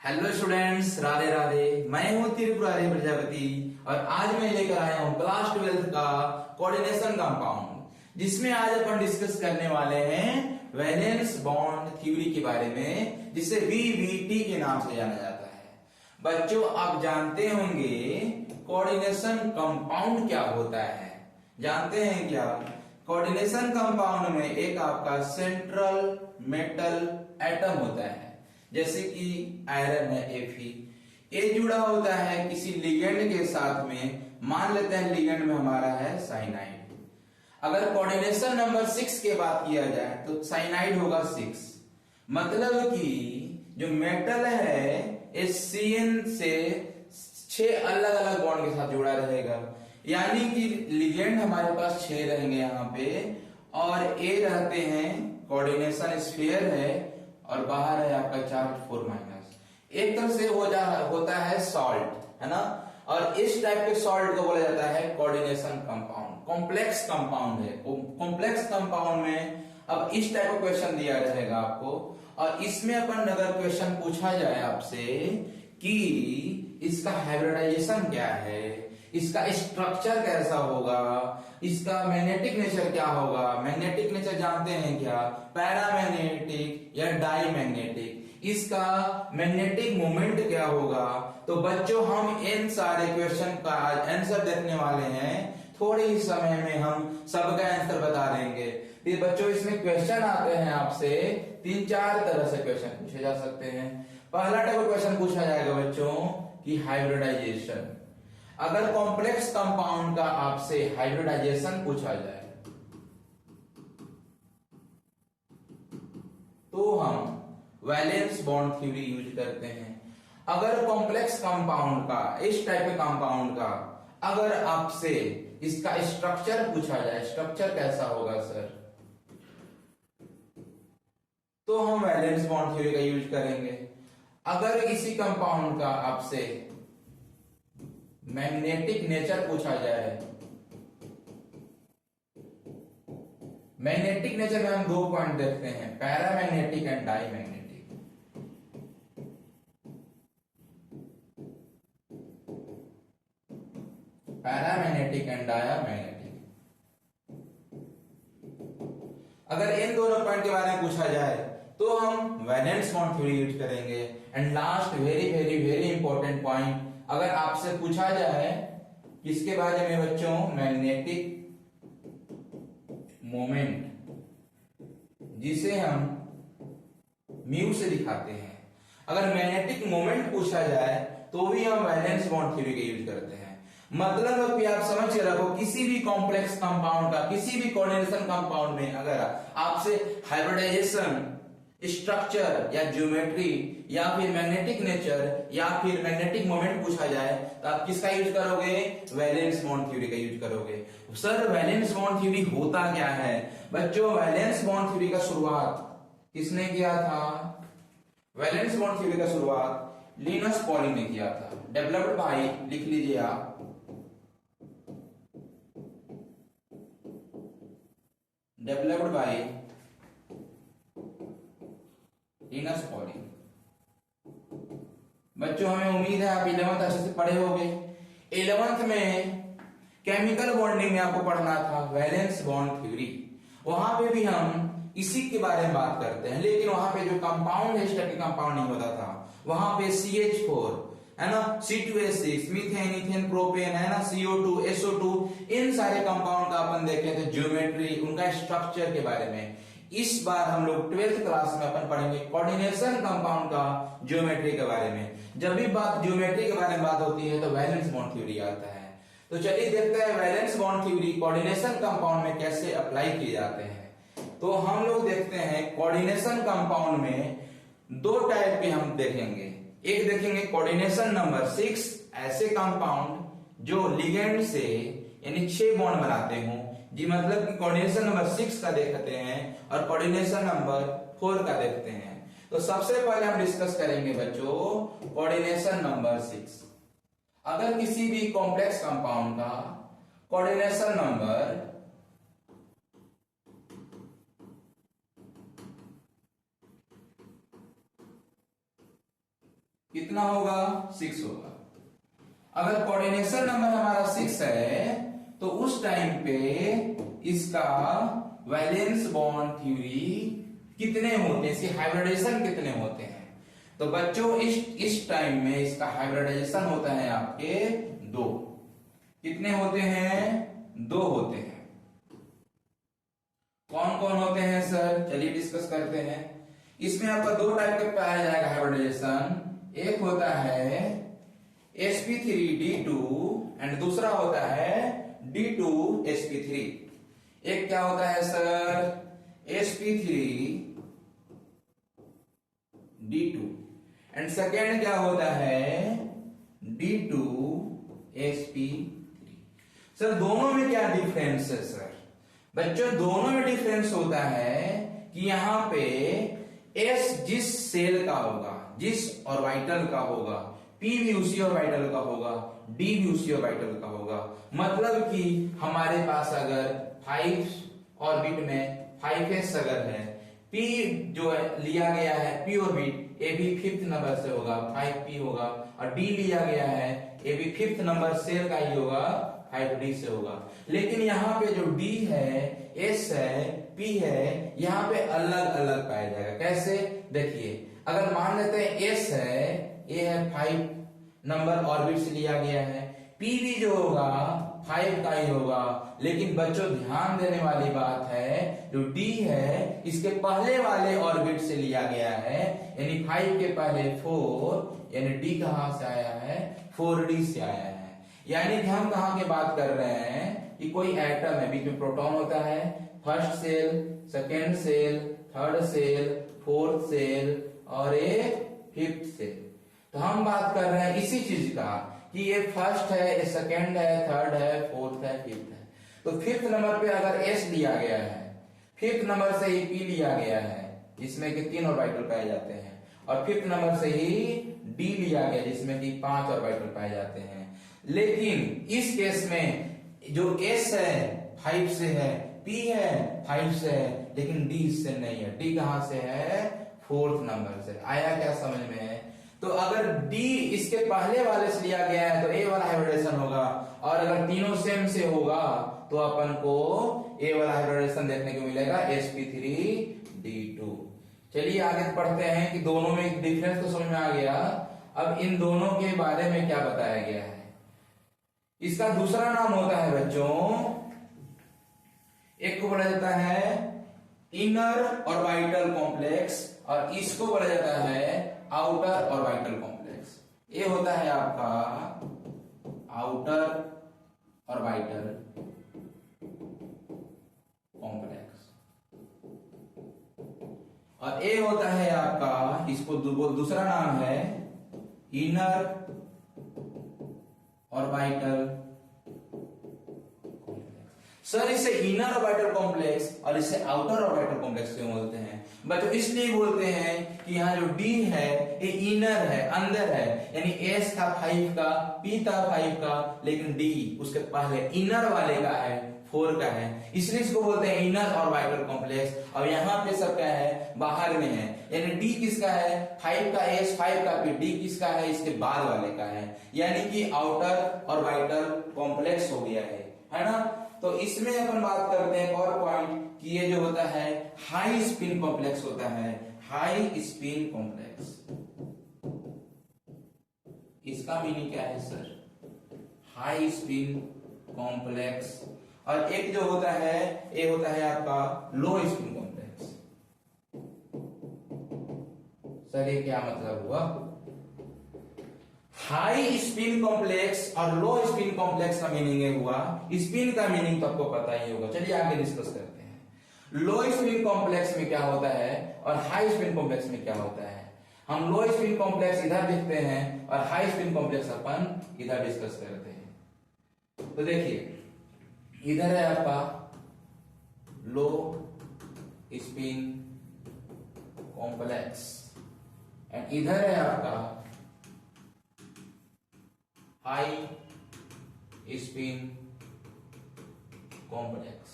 Hello students, Radhe Radhe. मैं हूं त्रिपुरारी प्रजापति और आज मैं लेकर आया हूं क्लास 12 का कोऑर्डिनेशन कंपाउंड, जिसमें आज अपन डिस्कस करने वाले हैं वैलेंस बॉन्ड थ्योरी के बारे में, जिसे वीवीटी के नाम से जाना जाता है। बच्चों, आप जानते होंगे कोऑर्डिनेशन कंपाउंड क्या होता है? जानते हैं क्या? कोऑर्डिनेशन कंपाउंड में एक आपका सेंट्रल मेटल एटम होता है, जैसे कि आयरन है Fe। ये जुड़ा होता है किसी लिगेंड के साथ में। मान लेते हैं लिगेंड में हमारा है साइनाइड। अगर कोऑर्डिनेशन नंबर 6 के बात किया जाए तो साइनाइड होगा 6। मतलब कि जो मेटल है इस CN से 6 अलग अलग बॉन्ड के साथ जुड़ा रहेगा, यानी कि लिगेंड हमारे पास 6 रहेंगे यहाँ पे, और ए रहते हैं कोऑर्डिनेशन स्फीयर है, और बाहर है आपका चार्ज 4-। एक तरह से होता है सॉल्ट, है ना। और इस टाइप के सॉल्ट को बोला जाता है कोऑर्डिनेशन कंपाउंड। कॉम्प्लेक्स कंपाउंड है। कॉम्प्लेक्स कंपाउंड में अब इस टाइप का क्वेश्चन दिया रहेगा आपको, और इसमें अपन अगर क्वेश्चन पूछा जाए आपसे कि इसका हाइब्रिडाइजेशन क्या है, इसका स्ट्रक्चर कैसा होगा, इसका मैग्नेटिक नेचर क्या होगा। मैग्नेटिक नेचर जानते हैं क्या? पैरामैग्नेटिक या डाईमैग्नेटिक। इसका मैग्नेटिक मोमेंट क्या होगा। तो बच्चों, हम इन सारे क्वेश्चन का आंसर देखने वाले हैं। थोड़े ही समय में हम सबका आंसर बता देंगे। ये बच्चों, इसमें क्वेश्चन आते हैं आपसे 3-4 तरह से क्वेश्चन पूछे जा सकते हैं। पहला टाइप क्वेश्चन पूछा जाएगा बच्चों कि हाइब्रिडाइजेशन। अगर कॉम्प्लेक्स कंपाउंड का आपसे हाइब्रिडाइजेशन पूछा जाए तो हम वैलेंस बॉन्ड थ्योरी यूज करते हैं। अगर कॉम्प्लेक्स कंपाउंड का, इस टाइप के कंपाउंड का अगर आपसे इसका स्ट्रक्चर पूछा जाए, स्ट्रक्चर कैसा होगा सर, तो हम वैलेंस बॉन्ड थ्योरी का यूज करेंगे। अगर इसी कंपाउंड का आपसे मैग्नेटिक नेचर पूछा जाए, मैग्नेटिक नेचर में हम 2 पॉइंट देखते हैं, paramagnetic and diamagnetic. Paramagnetic and diamagnetic. अगर इन दोनों पॉइंट के बारे में पूछा जाए तो हम वैलेंस बॉन्ड थ्योरी यूज करेंगे। And last very very very important point, अगर आपसे पूछा जाए किसके बारे में बच्चों, मैग्नेटिक मोमेंट, जिसे हम म्यू से दिखाते हैं। अगर मैग्नेटिक मोमेंट पूछा जाए तो भी हम वैलेंस बॉन्ड थ्योरी का यूज करते हैं। मतलब कि आप समझ के रखो, किसी भी कॉम्प्लेक्स कंपाउंड का, किसी भी कोऑर्डिनेशन कंपाउंड में अगर आपसे हाइब्रिडाइजेशन, स्ट्रक्चर या ज्योमेट्री या फिर मैग्नेटिक नेचर या फिर मैग्नेटिक मोमेंट पूछा जाए तो आप किसका यूज करोगे? वैलेंस बॉन्ड थ्योरी का यूज करोगे। सर, वैलेंस बॉन्ड थ्योरी होता क्या है? बच्चों, वैलेंस बॉन्ड थ्योरी का शुरुआत किसने किया था? वैलेंस बॉन्ड थ्योरी का शुरुआत लिनस पॉलिंग ने किया था। डेवलप्ड बाय, लिख लीजिए आप, डेवलप्ड बाय लिनस पॉलिंग। बच्चों, हमें उम्मीद है आप 11th अच्छे से पढ़े होंगे। 11th में केमिकल बॉन्डिंग में आपको पढ़ना था वैलेंस बॉन्ड थ्योरी। वहां पे भी हम इसी के बारे में बात करते हैं, लेकिन वहां पे जो कंपाउंड है, स्टेटिक कंपाउंड नहीं होता था। वहां पे CH4 है ना, C2H6, मीथेन, इथेन, प्रोपेन है ना, CO2, SO2, इन सारे कंपाउंड का अपन देखें तो ज्योमेट्री, उनका स्ट्रक्चर के बारे में। इस बार हम लोग 12th क्लास में अपन पढ़ेंगे कोऑर्डिनेशन कंपाउंड का ज्योमेट्री के बारे में। जब भी बात ज्योमेट्री के बारे में बात होती है तो वैलेंस बॉन्ड थ्योरी आता है। तो चलिए देखते हैं valence bond theory coordination compound में कैसे अप्लाई किए जाते हैं। तो हम लोग देखते हैं कोऑर्डिनेशन कंपाउंड में 2 टाइप के हम देखेंगे। एक देखेंगे कोऑर्डिनेशन नंबर 6, ऐसे कंपाउंड जो लिगेंड से यानी 6 बॉन्ड बनाते हो जी, मतलब कि कोऑर्डिनेशन नंबर 6 का देखते हैं और कोऑर्डिनेशन नंबर 4 का देखते हैं। तो सबसे पहले हम डिस्कस करेंगे बच्चों कोऑर्डिनेशन नंबर 6। अगर किसी भी कॉम्प्लेक्स कंपाउंड का कोऑर्डिनेशन नंबर कितना होगा 6 होगा। अगर कोऑर्डिनेशन नंबर हमारा 6 है तो उस टाइम पे इसका वैलेंस बॉन्ड थ्योरी कितने होते हैं, इसके हाइब्रिडाइजेशन कितने होते हैं। तो बच्चों इस टाइम में इसका हाइब्रिडाइजेशन होता है आपके 2। कितने होते हैं 2 होते हैं। कौन कौन होते हैं सर, चलिए डिस्कस करते हैं। इसमें आपका 2 टाइप का पाया जाएगा हाइब्रिडाइजेशन। एक होता है sp3d2 एंड दूसरा होता है d2sp3। एक क्या होता है सर sp3d2 एंड सेकेंड क्या होता है d2sp3। सर दोनों में क्या डिफरेंस है सर, बच्चों दोनों में डिफरेंस होता है कि यहां पे S जिस सेल का होगा, जिस ऑर्बिटल का होगा, P भी उसी ऑर्बिटल का होगा, D भी उसी ऑर्बिटल का होगा। मतलब कि हमारे पास अगर 5 ऑर्बिट में 5s अगर है, P जो है लिया गया है P ऑर्बिट ए भी 5th नंबर से होगा 5p होगा, और D लिया गया है ए भी 5th नंबर सेल का ही होगा 5d से होगा। लेकिन यहाँ पे जो D है, S है, P है, यहाँ पे अलग अलग पाया जाएगा। कैसे देखिए, अगर मान लेते हैं S है, A है 5 नंबर ऑर्बिट से लिया गया है, P भी जो होगा 5 का ही होगा। लेकिन बच्चों ध्यान देने वाली बात है, जो D है इसके पहले वाले ऑर्बिट से लिया गया है, यानी 5 के पहले 4, यानी D कहां से आया है 4d से आया है। यानी कि हम कहां की बात कर रहे हैं कि कोई एटम है, बीच में प्रोटॉन होता है, first cell, second cell, third cell, fourth cell और एक 5th सेल। तो हम बात कर रहे हैं इसी चीज का कि ये फर्स्ट है, ये सेकेंड है, थर्ड है, फोर्थ है, 5th है। तो 5th नंबर पे अगर S लिया गया है, 5th नंबर से ही P लिया गया है जिसमें कि 3 ऑर्बिटल पाए जाते हैं, और 5th नंबर से ही D लिया गया जिसमें कि 5 ऑर्बिटल पाए जाते हैं। लेकिन इस केस में जो S है 5 से है, P है 5 से है, लेकिन D इससे नहीं है। D कहां से है 4th नंबर से। आया क्या समझ में? तो अगर D इसके पहले वाले से लिया गया है तो A वाला हाइब्रिडेशन होगा, और अगर तीनों सेम से होगा तो अपन को A वाला हाइब्रिडेशन देखने को मिलेगा sp3d2। चलिए आगे पढ़ते हैं कि दोनों में डिफरेंस तो समझ में आ गया। अब इन दोनों के बारे में क्या बताया गया है। इसका दूसरा नाम होता है बच्चों, एक को बोला जाता है इनर ऑर्बिटल कॉम्प्लेक्स और इसको बोला जाता है आउटर ऑर्बिटल कॉम्प्लेक्स। ये होता है आपका आउटर ऑर्बिटल कॉम्प्लेक्स, और ये होता है आपका, इसको दूसरा नाम है इनर ऑर्बिटल कॉम्प्लेक्स। सर इसे इनर ऑर्बिटल कॉम्प्लेक्स और इसे आउटर ऑर्बिटल कॉम्प्लेक्स क्यों बोलते हैं बच्चों? इसलिए बोलते हैं कि यहाँ जो D है ये इनर है, अंदर है, यानी S था 5 का, P था 5 का, लेकिन D उसके पहले इनर वाले का है 4 का है, इसलिए इसको बोलते हैं इनर ऑर्बिटल कॉम्प्लेक्स। और यहाँ पे सब क्या है बाहर में है, यानी D किसका है 5 का S, 5 का P, D किसका है इसके बाद वाले का है, यानी कि आउटर ऑर्बिटल कॉम्प्लेक्स हो गया है ना। तो इसमें अपन बात करते हैं एक और पॉइंट कि ये जो होता है हाई स्पिन कॉम्प्लेक्स होता है, हाई स्पिन कॉम्प्लेक्स। इसका मीनिंग क्या है सर? High spin complex. और एक जो होता है ये होता है आपका लो स्पिन कॉम्प्लेक्स। सर ये क्या मतलब हुआ? हाई स्पिन कॉम्प्लेक्स और लो स्पिन कॉम्प्लेक्स का मीनिंग ये हुआ, स्पिन का मीनिंग तो आपको पता ही होगा। चलिए आगे डिस्कस करते हैं। लो स्पिन कॉम्प्लेक्स में क्या होता है और हाई स्पिन कॉम्प्लेक्स में क्या होता है। हम लो स्पिन कॉम्प्लेक्स इधर देखते हैं और हाई स्पिन कॉम्प्लेक्स अपन इधर डिस्कस करते हैं। तो देखिए इधर है आपका लो स्पिन कॉम्प्लेक्स एंड इधर है आपका हाई स्पिन कॉम्प्लेक्स।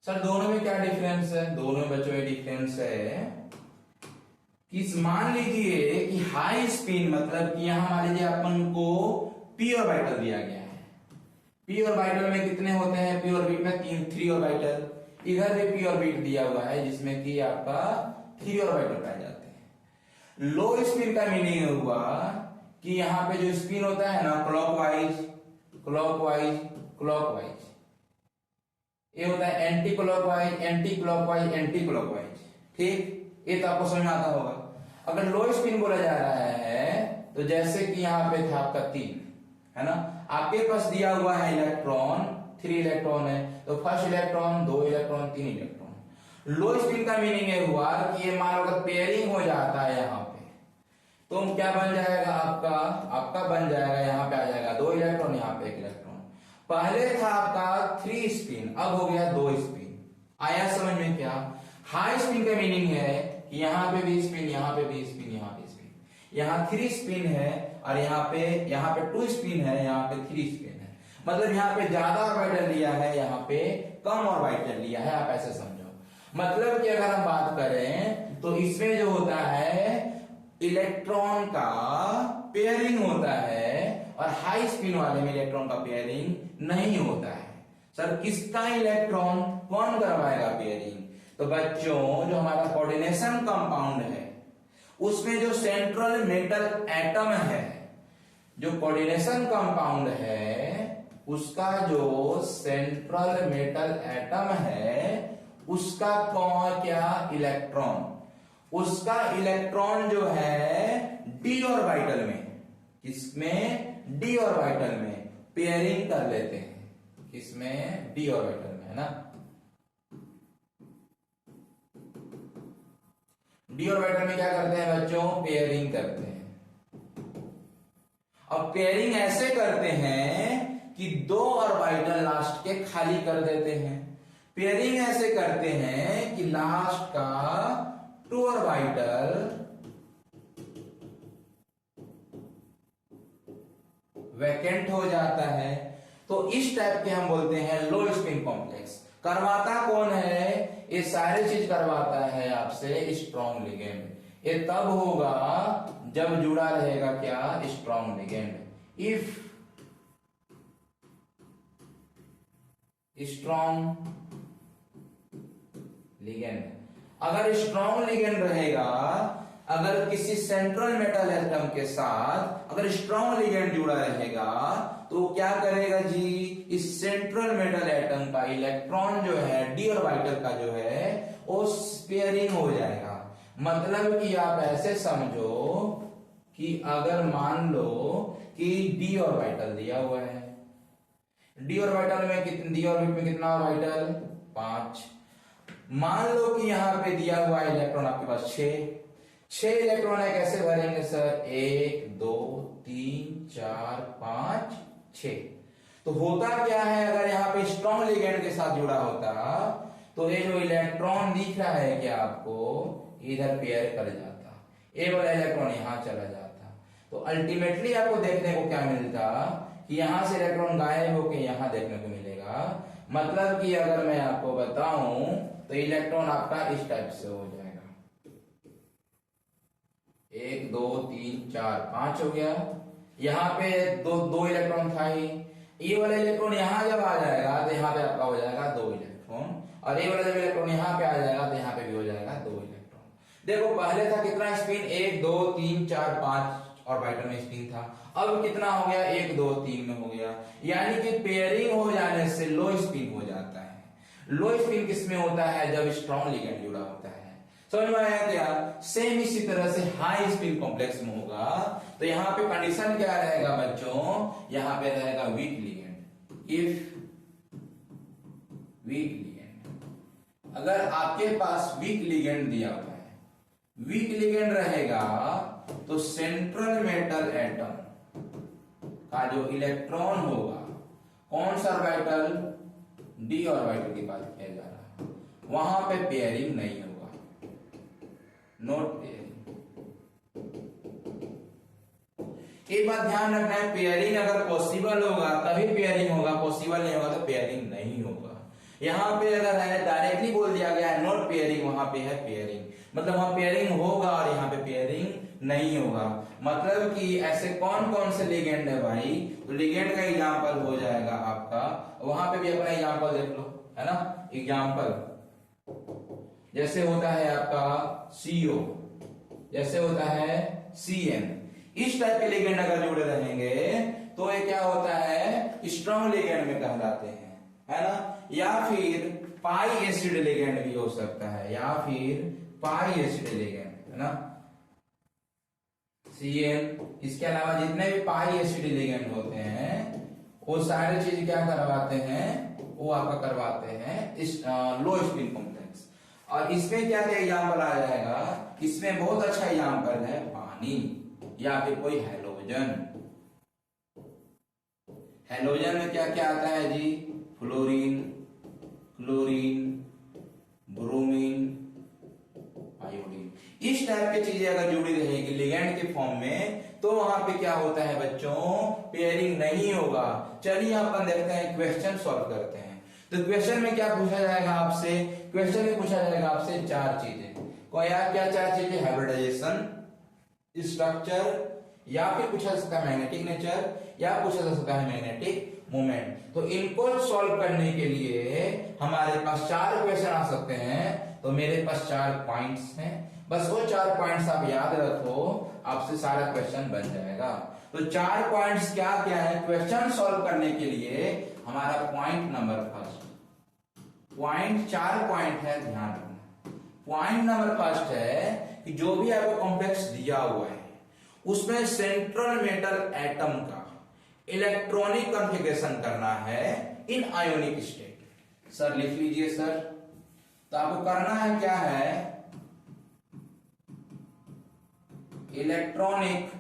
सर दोनों में क्या डिफरेंस है? दोनों बच्चों में डिफरेंस है कि मान लीजिए कि हाई स्पिन मतलब कि यहां मान लीजिए अपन को p ऑर्बिटल दिया गया है। p ऑर्बिटल में कितने होते हैं? p ऑर्बिट में 3 ऑर्बिटल, इधर भी p ऑर्बिट दिया हुआ है जिसमें कि आपका 3 ऑर्बिटल पाए जाते हैं। लो स्पिन का मीनिंग हुआ कि यहाँ पे जो स्पिन होता है ना क्लॉकवाइज क्लॉकवाइज क्लॉकवाइज, ये होता है anti clockwise anti clockwise anti clockwise. ठीक, ये तो आपको समझ में आता होगा। अगर लो स्पिन बोला जा रहा है तो जैसे कि यहाँ पे था आपका 3 है ना, आपके पास दिया हुआ है इलेक्ट्रॉन 3 इलेक्ट्रॉन है, तो फर्स्ट इलेक्ट्रॉन 2 इलेक्ट्रॉन 3 इलेक्ट्रॉन। लो स्पिन का मीनिंग ये हुआ कि ये मान लो अगर पेयरिंग हो जाता है यहाँ पे तो क्या बन जाएगा आपका बन जाएगा, यहाँ पे आ जाएगा 2 इलेक्ट्रॉन, यहाँ पे 1 इलेक्ट्रॉन। पहले था आपका 3 स्पिन, अब हो गया 2 स्पिन। आया समझ में? क्या हाई स्पिन का मीनिंग है कि यहाँ पे भी स्पिन, यहाँ पे भी स्पिन, यहाँ पे स्पिन, यहाँ 3 स्पिन है और यहाँ पे 2 स्पिन है, यहाँ पे 3 स्पिन है। मतलब यहाँ पे ज्यादा ऑर्बिटल लिया है, यहाँ पे कम ऑर्बिटल लिया है, आप ऐसे समझो। मतलब कि अगर हम बात करें तो इसमें जो होता है इलेक्ट्रॉन का पेयरिंग होता है और हाई स्पिन वाले में इलेक्ट्रॉन का पेयरिंग नहीं होता है। सर किसका इलेक्ट्रॉन कौन करवाएगा पेयरिंग? तो बच्चों जो हमारा कोऑर्डिनेशन कंपाउंड है उसमें जो सेंट्रल मेटल एटम है, जो कोऑर्डिनेशन कंपाउंड है उसका जो सेंट्रल मेटल एटम है उसका कौन क्या इलेक्ट्रॉन, उसका इलेक्ट्रॉन जो है डी ऑर्बिटल में, किसमें? डी ऑर्बिटल में पेयरिंग कर लेते हैं। किसमें? डी ऑर्बिटल में, है ना। डी ऑर्बिटल में क्या करते हैं बच्चों? पेयरिंग करते हैं। अब पेयरिंग ऐसे करते हैं कि 2 ऑर्बिटल लास्ट के खाली कर देते हैं। पेयरिंग ऐसे करते हैं कि लास्ट का 2 ऑर्बिटल वैकेंट हो जाता है। तो इस टाइप के हम बोलते हैं लो स्पिन कॉम्प्लेक्स। करवाता कौन है? ये सारी चीज करवाता है आपसे स्ट्रॉन्ग लिगेंड। ये तब होगा जब जुड़ा रहेगा क्या? Strong ligand. If strong ligand, अगर स्ट्रॉन्ग लिगेंड रहेगा, अगर किसी सेंट्रल मेटल एटम के साथ अगर स्ट्रॉन्ग लिगेंड जुड़ा रहेगा तो क्या करेगा जी? इस सेंट्रल मेटल एटम का इलेक्ट्रॉन जो है डी ऑर्बिटल का जो है वो पेयरिंग हो जाएगा। मतलब कि आप ऐसे समझो कि अगर मान लो कि डी ऑर्बिटल दिया हुआ है, डी ऑर्बिटल में डी ऑर्बिट में कितना ऑर्बिटल? 5। मान लो कि यहां पे दिया हुआ इलेक्ट्रॉन आपके पास 6 इलेक्ट्रॉन है। कैसे भरेंगे सर? 1 2 3 4 5 6। तो होता क्या है, अगर यहाँ पे स्ट्रॉन्ग लिगेंड के साथ जुड़ा होता तो ये जो इलेक्ट्रॉन दिख रहा है क्या आपको, इधर पेयर कर जाता, ए वाला इलेक्ट्रॉन यहां चला जाता। तो अल्टीमेटली आपको देखने को क्या मिलता कि यहां से इलेक्ट्रॉन गायब होकर यहां देखने को मिलेगा। मतलब कि अगर मैं आपको बताऊं तो इलेक्ट्रॉन आपका इस टाइप से हो जाएगा, 1 2 3 4 5 हो गया। यहाँ पे दो इलेक्ट्रॉन था ही, ये वाला इलेक्ट्रॉन यहाँ जब आ जाएगा तो यहाँ पे आपका हो जाएगा 2 इलेक्ट्रॉन, और ये वाला जब इलेक्ट्रॉन यहाँ पे आ जाएगा तो यहाँ पे भी हो जाएगा 2 इलेक्ट्रॉन। देखो पहले था कितना स्पिन? 1 2 3 4 5 ऑर्बिटल में स्पिन था, अब कितना हो गया? 1 2 3 में हो गया। यानी कि पेयरिंग हो जाने से लो स्पिन हो जाता है। लो स्पिन किसमें होता है? जब स्ट्रॉन्ग लिगेंड जुड़ा होता है। समझ में आया क्या? सेम इसी तरह से हाई स्पिन कॉम्प्लेक्स में होगा तो यहाँ पे कंडीशन क्या रहेगा बच्चों? यहाँ पे रहेगा week ligand. If week ligand, अगर आपके पास वीक लिगेंड दिया हुआ है, वीक लिगेंड रहेगा तो सेंट्रल मेटल एटम का जो इलेक्ट्रॉन होगा, कौन सा ऑर्बिटल? डी ऑर्बिटल की बात किया जा रहा है, वहां पे पेयरिंग नहीं होगा, नोट पेयरिंग। एक बात ध्यान रखना है, पेयरिंग अगर पॉसिबल होगा तभी पेयरिंग होगा, पॉसिबल नहीं होगा तो पेयरिंग नहीं होगा। यहाँ पे अगर है डायरेक्टली बोल दिया गया है नॉट पेयरिंग, वहां पे है पेयरिंग, मतलब वहां पेयरिंग होगा और यहाँ पे पेयरिंग नहीं होगा। मतलब कि ऐसे कौन कौन से लिगेंड है भाई, तो लिगेंड का एग्जांपल हो जाएगा आपका, वहां पे भी अपना एग्जांपल देख लो, है ना। एग्जांपल जैसे होता है आपका CO, जैसे होता है CN, इस टाइप के लिगेंड अगर जुड़े रहेंगे तो ये क्या होता है, स्ट्रॉन्ग लिगेंड में कहलाते हैं, है ना। या फिर पाई एसिड लिगेंड भी हो सकता है, या फिर पाई एसिड लिगेंड, है ना, CN। इसके अलावा जितने भी पाई एसिड लिगेंड होते हैं वो सारे चीज क्या करवाते हैं, वो आपका करवाते हैं इस लो स्पिन कॉम्प्लेक्स। और इसमें क्या क्या एग्जाम्पल आ जाएगा, इसमें बहुत अच्छा एग्जाम्पल है पानी या फिर कोई हैलोजन। हैलोजन में क्या क्या आता है जी, फ्लोरीन, क्लोरीन, ब्रोमीन, आयोडीन, इस टाइप की चीजें अगर जुड़ी रहेगी लिगेंड के फॉर्म में तो वहां पे क्या होता है बच्चों, पेयरिंग नहीं होगा। चलिए अपन देखते हैं, क्वेश्चन सॉल्व करते हैं। तो क्वेश्चन में क्या पूछा जाएगा आपसे, क्वेश्चन में पूछा जाएगा आपसे चार चीजें, क्या चार चीजें, हाइब्रिडाइजेशन, स्ट्रक्चर, या फिर पूछा जा सकता है मैग्नेटिक नेचर, या पूछा जा सकता है मैग्नेटिक मोमेंट। तो इनको सॉल्व करने के लिए हमारे पास चार क्वेश्चन आ सकते हैं। तो मेरे पास 4 पॉइंट्स हैं, बस वो 4 पॉइंट्स आप याद रखो, आपसे सारा क्वेश्चन बन जाएगा। तो 4 पॉइंट्स क्या क्या है क्वेश्चन सॉल्व करने के लिए, हमारा point number first, point 4 point है, ध्यान रखना। पॉइंट नंबर फर्स्ट है कि जो भी आपको कॉम्प्लेक्स दिया हुआ है उसमें सेंट्रल मेटल एटम का इलेक्ट्रॉनिक कॉन्फ़िगरेशन करना है इन आयोनिक स्टेट। सर लिख लीजिए सर। तो आपको करना है क्या है, इलेक्ट्रॉनिक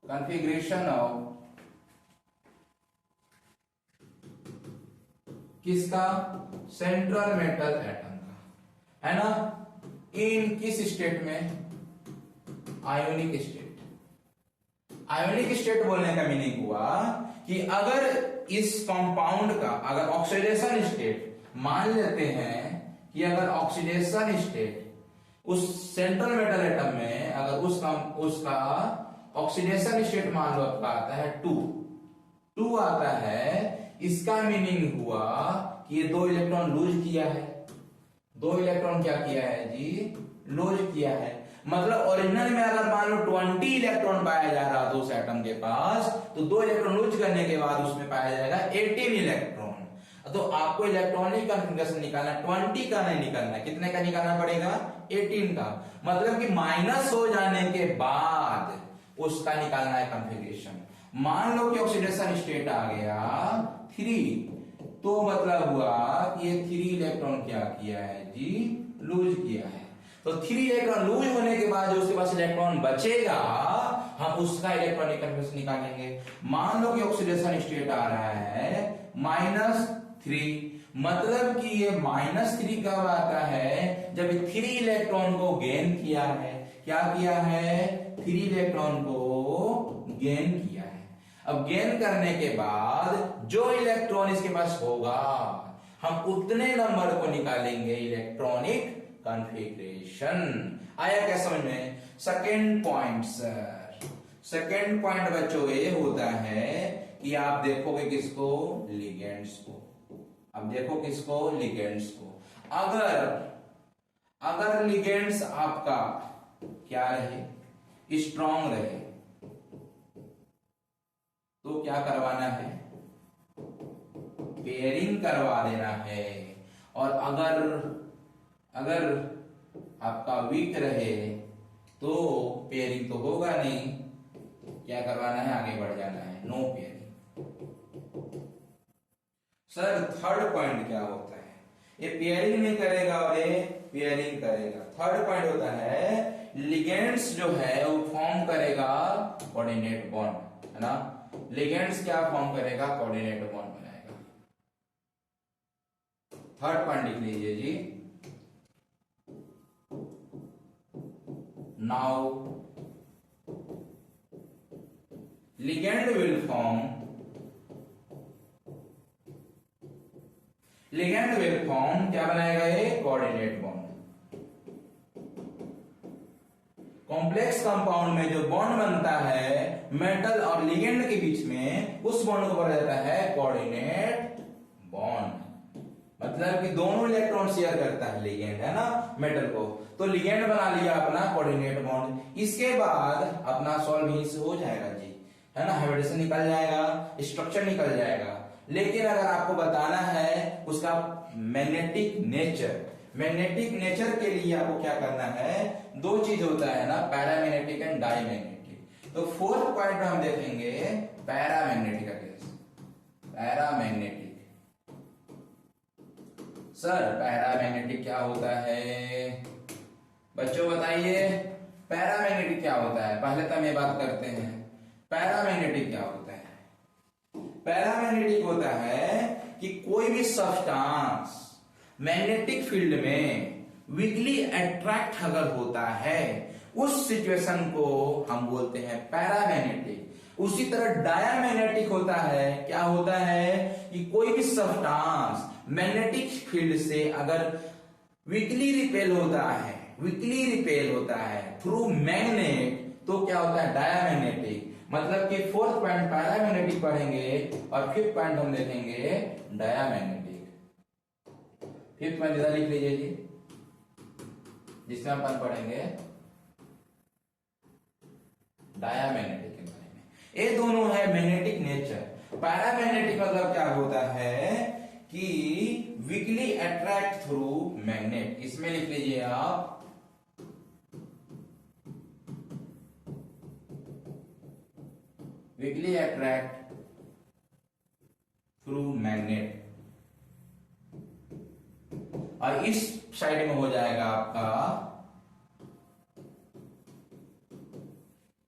कॉन्फ़िगरेशन ऑफ किसका, सेंट्रल मेटल एटम का, है ना, इन किस स्टेट में, आयोनिक स्टेट। आयोनिक स्टेट बोलने का मीनिंग हुआ कि अगर इस कंपाउंड का अगर ऑक्सीडेशन स्टेट, मान लेते हैं कि अगर ऑक्सीडेशन स्टेट उस सेंट्रल मेटल एटम में अगर उसका ऑक्सीडेशन स्टेट मान लो आपका आता है 2 आता है, इसका मीनिंग हुआ कि ये 2 इलेक्ट्रॉन लूज किया है, 2 इलेक्ट्रॉन क्या किया है जी, लूज किया है। मतलब ओरिजिनल में अगर मान लो 20 इलेक्ट्रॉन पाया जा रहा था उस एटम के पास, तो 2 इलेक्ट्रॉन लूज करने के बाद उसमें पाया जाएगा 18 इलेक्ट्रॉन। तो आपको इलेक्ट्रॉनिक कॉन्फ़िगरेशन निकालना, 20 का नहीं निकालना, कितने का निकालना पड़ेगा, 18 का। मतलब कि माइनस हो जाने के बाद उसका निकालना है कॉन्फ़िगरेशन। मान लो कि ऑक्सीडेशन स्टेट आ गया 3, तो मतलब हुआ कि ये 3 इलेक्ट्रॉन क्या किया है जी, लूज किया है। तो 3 इलेक्ट्रॉन लूज होने के बाद जो उसके पास इलेक्ट्रॉन बचेगा, हम उसका इलेक्ट्रॉनिक कॉन्फ़िगरेशन निकालेंगे। मान लो कि ऑक्सीडेशन स्टेट आ रहा है -3, मतलब कि ये -3 कब आता है, जब 3 इलेक्ट्रॉन को गेन किया है। क्या किया है, 3 इलेक्ट्रॉन को गेन किया है। अब गेन करने के बाद जो इलेक्ट्रॉन इसके पास होगा, हम उतने नंबर को निकालेंगे इलेक्ट्रॉनिक कॉन्फ़िगरेशन। आया क्या समझ में। Second point sir, second point बच्चों ये होता है कि आप देखोगे किसको, लिगेंड्स को। अब देखो किसको, लिगेंड्स को। अगर लिगेंड्स आपका क्या रहे, स्ट्रॉन्ग रहे, तो क्या करवाना है, पेयरिंग करवा देना है। और अगर आपका वीक रहे तो पेयरिंग तो होगा नहीं, क्या करवाना है, आगे बढ़ जाना है, no pairing. Sir third point क्या होता है, ये पेयरिंग नहीं करेगा और ये पेयरिंग करेगा। थर्ड पॉइंट होता है लिगेंड्स जो है वो फॉर्म करेगा कोऑर्डिनेट बॉन्ड, है ना। लिगेंड्स क्या फॉर्म करेगा, कोऑर्डिनेट बॉन्ड बनाएगा। थर्ड पॉइंट लिख लीजिए जी। Now ligand will form ligand will form क्या बनाएगा ये, कोऑर्डिनेट बॉन्ड। कॉम्प्लेक्स कंपाउंड में जो बॉन्ड बनता है मेटल और लिगेंड के बीच में, उस बॉन्ड को बोला जाता है कोऑर्डिनेट बॉन्ड। मतलब कि दोनों इलेक्ट्रॉन शेयर करता है लिगेंड, है ना, मेटल को। तो लिगेंड बना लिया अपना कोऑर्डिनेट बॉन्ड। इसके बाद अपना सॉल्व यहीं से हो जाएगा जी, है ना, हाइब्रिडेशन निकल जाएगा, स्ट्रक्चर निकल जाएगा। लेकिन अगर आपको बताना है उसका मैग्नेटिक नेचर, मैग्नेटिक नेचर के लिए आपको क्या करना है, दो चीज होता है ना, पैरामैग्नेटिक एंड डायमैग्नेटिक। तो फोर्थ पॉइंट में हम देखेंगे पैरामैग्नेटिक का केस। पैरामैग्नेटिक, सर पैरामैग्नेटिक क्या होता है, बच्चों बताइए पैरामैग्नेटिक क्या होता है। पहले तो हम ये बात करते हैं पैरामैग्नेटिक क्या होता है। पैरामैग्नेटिक होता है कि कोई भी सब्सटेंस मैग्नेटिक फील्ड में वीकली अट्रैक्ट अगर होता है, उस सिचुएशन को हम बोलते हैं पैरामैग्नेटिक। उसी तरह डायामैग्नेटिक होता है, क्या होता है कि कोई भी सब्सटेंस मैग्नेटिक फील्ड से अगर वीकली रिपेल होता है, वीकली रिपेल होता है थ्रू मैग्नेट, तो क्या होता है, डायामैग्नेटिक। मतलब कि फोर्थ पॉइंट पैरामैग्नेटिक पढ़ेंगे और फिफ्थ पॉइंट हम देखेंगे डायामैग्नेटिक। फिफ्थ पॉइंट इधर लिख लीजिए जी, जिसमें हम पढ़ेंगे डायामैग्नेटिक के बारे में। ये दोनों है मैग्नेटिक नेचर। पैरामैग्नेटिक मतलब क्या होता है कि वीकली अट्रैक्ट थ्रू मैग्नेट। इसमें लिख लीजिए आप वीकली अट्रैक्ट थ्रू मैग्नेट, और इस साइड में हो जाएगा आपका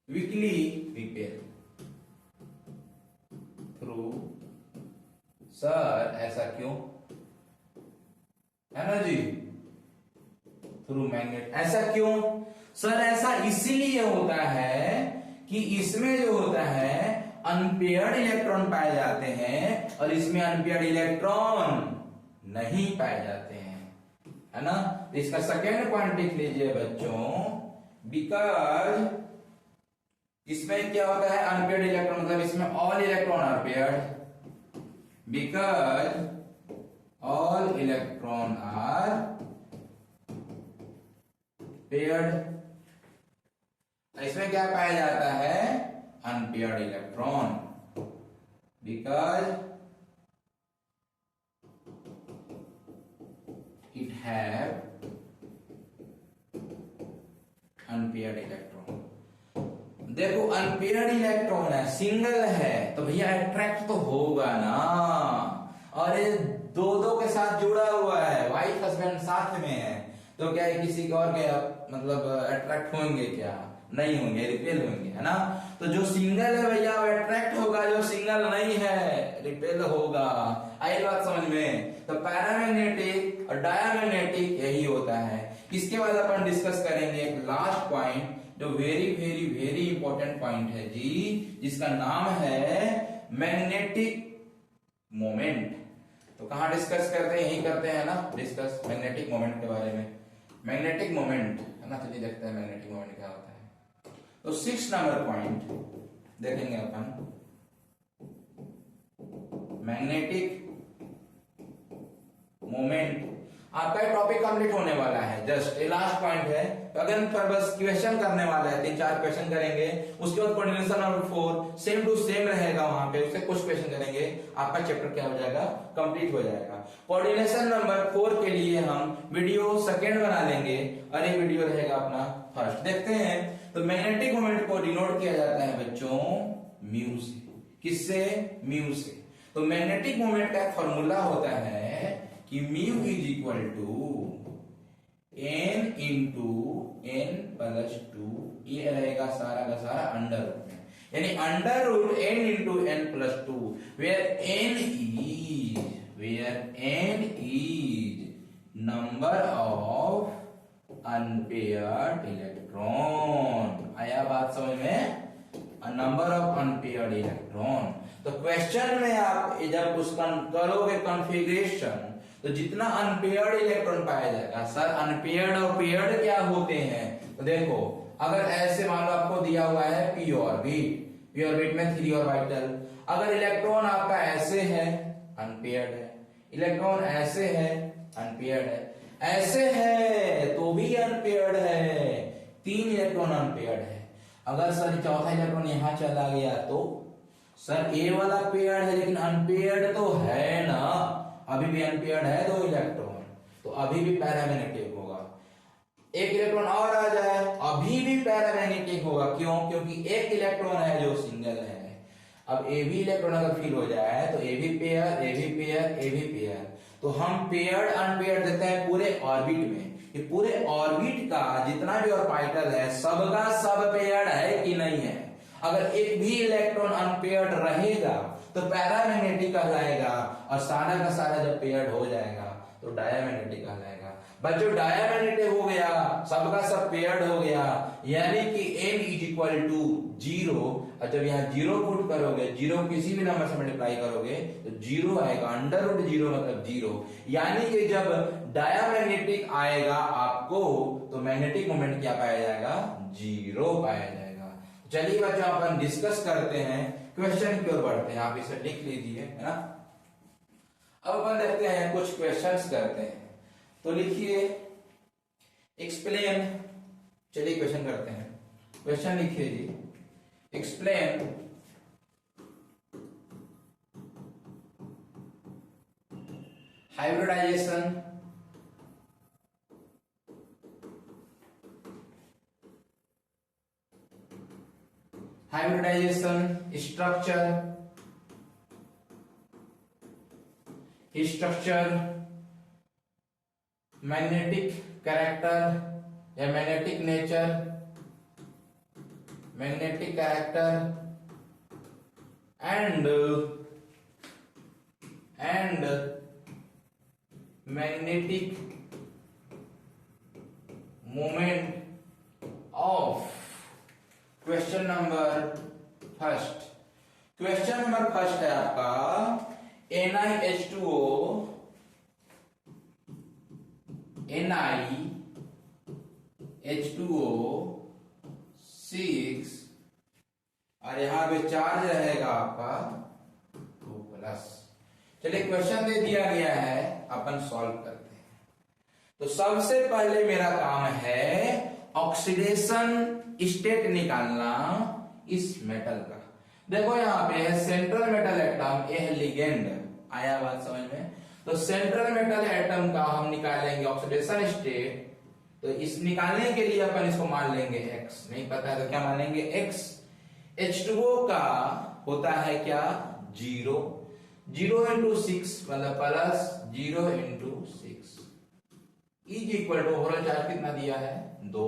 वीकली रिपेल थ्रू। सर ऐसा क्यों, है ना जी, थ्रू मैग्नेट। ऐसा क्यों सर, ऐसा इसीलिए होता है कि इसमें जो होता है अनपेयर्ड इलेक्ट्रॉन पाए जाते हैं और इसमें अनपेयर्ड इलेक्ट्रॉन नहीं पाए जाते हैं, है ना। तो इसका सेकेंड पॉइंट लिख लीजिए बच्चों, बिकॉज इसमें क्या होता है अनपेयर्ड इलेक्ट्रॉन, मतलब इसमें all electron are paired, because all electron are paired. इसमें क्या पाया जाता है, unpaired electron, because it have unpaired electron. देखो अनपेयर्ड इलेक्ट्रॉन है, सिंगल है, तो भैया अट्रैक्ट तो होगा ना। और ये दो दो के साथ जुड़ा हुआ है, वाइफ हस्बैंड साथ में है, तो क्या है किसी और के मतलब अट्रैक्ट होंगे क्या, नहीं होंगे, रिपेल होंगे, है ना। तो जो सिंगल है भैया वो अट्रैक्ट होगा, जो सिंगल नहीं है रिपेल होगा। आई बात समझ में। तो पैरामैग्नेटिक और डायामैग्नेटिक यही होता है। इसके बाद अपन डिस्कस करेंगे एक लास्ट पॉइंट जो very very very important point है जी, जिसका नाम है मैग्नेटिक मोमेंट। तो कहां डिस्कस करते हैं, यही करते हैं ना डिस्कस मैग्नेटिक मोमेंट के बारे में। मैग्नेटिक मोमेंट, है ना, चलिए देखते हैं मैग्नेटिक मोमेंट क्या होता है। तो 6 नंबर पॉइंट देखेंगे अपन, मैग्नेटिक मोमेंट। आपका टॉपिक कंप्लीट होने वाला है, जस्ट ये लास्ट पॉइंट है। तो अगर पर बस क्वेश्चन करने वाला है, 3-4 क्वेश्चन करेंगे, उसके बाद coordination number 4 same to same रहेगा, वहां पे उससे कुछ क्वेश्चन करेंगे, आपका चैप्टर क्या हो जाएगा, कंप्लीट हो जाएगा। कोऑर्डिनेशन नंबर 4 के लिए हम वीडियो सेकंड बना लेंगे और ये वीडियो रहेगा अपना फर्स्ट। देखते हैं। तो मैग्नेटिक मोमेंट को डिनोट किया जाता है बच्चों म्यू से। किससे, म्यू से। तो मैग्नेटिक मोमेंट का फॉर्मूला होता है कि mu is equal to n into n plus 2, ये रहेगा सारा का सारा अंडर रूट में, यानी under root n into n plus 2, where n is number of unpaired electron. आया बात समझ में, नंबर ऑफ अनपेयर्ड इलेक्ट्रॉन। तो क्वेश्चन में आप जब उसका करोगे कॉन्फ़िगरेशन, तो जितना अनपेयर्ड इलेक्ट्रॉन पाया जाएगा। सर अनपेयर्ड और पेयर्ड क्या होते हैं? तो देखो अगर ऐसे मान लो आपको दिया हुआ है पी ऑर्बिट में 3 ऑर्बिटल, अगर इलेक्ट्रॉन आपका ऐसे है अनपेयर्ड है, इलेक्ट्रॉन ऐसे है अनपेयर्ड है, ऐसे है तो भी अनपेयर्ड है, 3 इलेक्ट्रॉन अनपेयर्ड है। अगर सर चौथा इलेक्ट्रॉन यहां चला गया तो सर ए वाला पेयर्ड है लेकिन अनपेयर्ड तो है ना, अभी भी अनपेयर्ड है 2 इलेक्ट्रॉन, तो अभी भी पैरामैग्नेटिक होगा। एक इलेक्ट्रॉन और आ जाए अभी भी पैरामैग्नेटिक होगा। क्यों? क्योंकि एक इलेक्ट्रॉन है जो सिंगल है। अब ए भी इलेक्ट्रॉन अगर फिल हो जाए तो ए भी पेयर, ए भी पेयर, ए भी पेयर, तो हम पेयर्ड अनपेयर्ड देते हैं पूरे ऑर्बिट में। कि पूरे ऑर्बिट का जितना भी ऑर्बिटल है सबका सब पेयर्ड है कि नहीं है। अगर एक भी इलेक्ट्रॉन अनपेयर्ड रहेगा तो पैरामैग्नेटिक कहलाएगा, और सारा का सारा जब पेयर्ड हो जाएगा तो डायमैग्नेटिक कहलाएगा। बच्चों डायमैग्नेटिक हो गया, सबका सब पेयर्ड हो गया, यानी कि n इज इक्वल टू 0। और जब यहाँ 0 पुट करोगे, 0 किसी भी नंबर से मल्टीप्लाई करोगे तो 0 आएगा, √0 मतलब 0। यानी कि जब डायमैग्नेटिक आएगा आपको तो मैग्नेटिक मोमेंट क्या पाया जाएगा? 0 पाया जाएगा। चलिए बच्चों अपन डिस्कस करते हैं, क्वेश्चन की ओर बढ़ते हैं। आप इसे लिख लीजिए, है ना। अब अपन देखते हैं कुछ क्वेश्चंस करते हैं, तो लिखिए एक्सप्लेन। चलिए क्वेश्चन करते हैं। क्वेश्चन लिखिए जी, explain hybridisation structure magnetic character या magnetic nature, magnetic character and magnetic moment of question number first. Question number first है आपका NiH2O NiH2O6 और यहां पे चार्ज रहेगा आपका 2+। चलिए क्वेश्चन दे दिया गया है, अपन सॉल्व करते हैं। तो सबसे पहले मेरा काम है ऑक्सीडेशन स्टेट निकालना इस मेटल का। देखो यहाँ पे है सेंट्रल मेटल एटम, ये है लिगेंड। आया बात समझ में? तो सेंट्रल मेटल एटम का हम निकालेंगे ऑक्सीडेशन स्टेट। तो इस निकालने के लिए अपन इसको मान लेंगे x, नहीं पता है तो क्या मानेंगे x। H2O का होता है क्या? 0 × 6 मतलब plus 0 × 6 is equal to overall charge कितना दिया है? 2।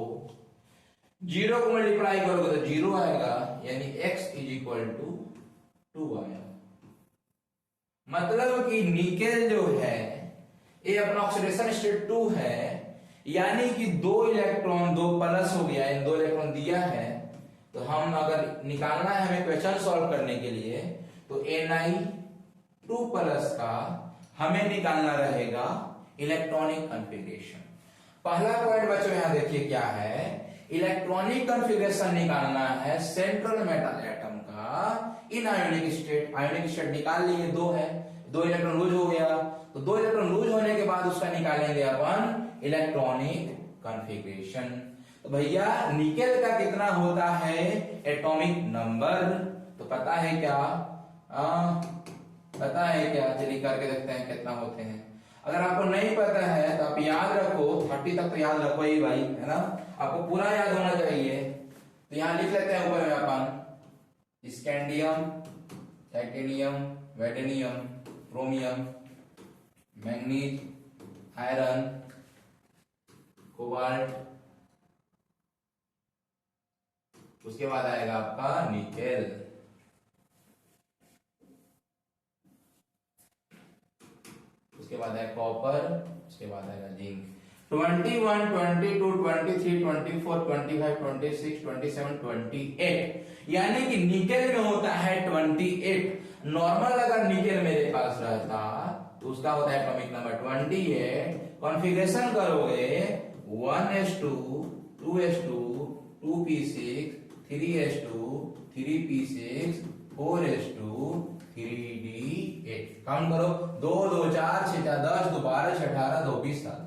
0 को मल्टीप्लाई करोगे तो 0 आएगा, यानी x इज इक्वल टू 2 आया। मतलब कि निकेल जो है ये अपना ऑक्सीडेशन स्टेट 2 है, यानी कि 2 इलेक्ट्रॉन 2 प्लस हो गया, इन 2 इलेक्ट्रॉन दिया है। तो हम अगर निकालना है हमें क्वेश्चन सॉल्व करने के लिए तो Ni2+ का हमें निकालना रहेगा इलेक्ट्रॉनिक कॉन्फ़िगरेशन। पहला पॉइंट बच्चों यहां देखिए क्या है, इलेक्ट्रॉनिक कॉन्फ़िगरेशन निकालना है सेंट्रल मेटल एटम का इन आयोनिक स्टेट। आयोनिक स्टेट निकाल लिए, 2 है, 2 इलेक्ट्रॉन लूज हो गया, तो 2 इलेक्ट्रॉन लूज होने के बाद उसका निकालेंगे अपन इलेक्ट्रॉनिक कॉन्फ़िगरेशन। तो भैया निकेल का कितना होता है एटॉमिक नंबर? तो पता है क्या? पता है क्या? चलिए करके देखते हैं कितना होते हैं। अगर आपको नहीं पता है तो आप याद रखो, 30 तक तो याद रखो ही भाई, है ना। आपको पूरा याद होना चाहिए। तो यहां लिख लेते हैं ऊपर में अपन scandium, titanium, vanadium, chromium, manganese, iron, cobalt, उसके बाद आएगा आपका निकेल, उसके बाद है कॉपर, उसके बाद आएगा जिंक। 21, 22, 23, 24, 25, 26, 27, 28, यानी कि निकेल में होता है 28। नॉर्मल अगर निकेल मेरे पास रहता तो उसका होता है एटॉमिक नंबर 28। कॉन्फ़िगरेशन करोगे 1s2 2s2 2p6 3s2 3p6 4s2 3d8। Count करो 2 2 4 6 4 10 2 12 6 18 2 20 7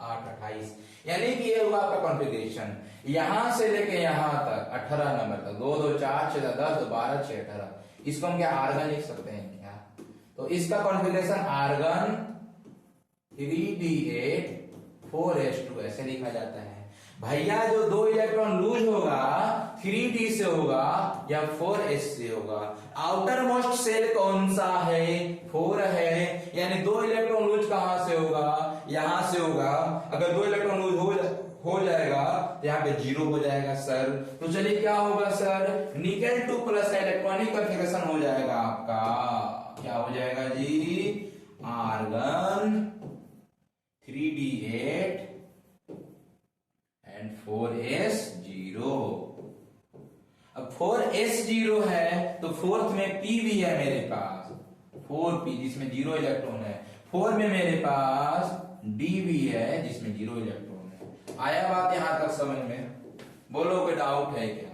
8 28। यानी कि ये हुआ आपका कॉन्फ़िगरेशन यहां से लेके यहां तक 18 नंबर तक 2 2 4 6 10 2 12 6 18। इसको हम क्या आर्गन लिख सकते हैं क्या? तो इसका कॉन्फ़िगरेशन आर्गन 3d8 4s2 ऐसे लिखा जाता है। भैया जो 2 इलेक्ट्रॉन लूज होगा 3d से होगा या 4s से होगा। आउटर मोस्ट सेल कौन सा है? 4 है। यानी 2 इलेक्ट्रॉन लूज कहां से होगा? यहां से होगा। अगर 2 इलेक्ट्रॉन लूज हो जाएगा तो यहाँ पे 0 हो जाएगा सर। तो चलिए क्या होगा sir? Nickel 2 plus electronic configuration हो जाएगा आपका। क्या हो जाएगा जी? Argon 3d8 and 4s0। अब 4s0 है तो फोर्थ में p भी है मेरे पास 4p जिसमें 0 इलेक्ट्रॉन है। 4 में मेरे पास d भी है जिसमें 0 इलेक्ट्रॉन है। आया बात यहां तक समझ में? बोलो कोई डाउट है क्या?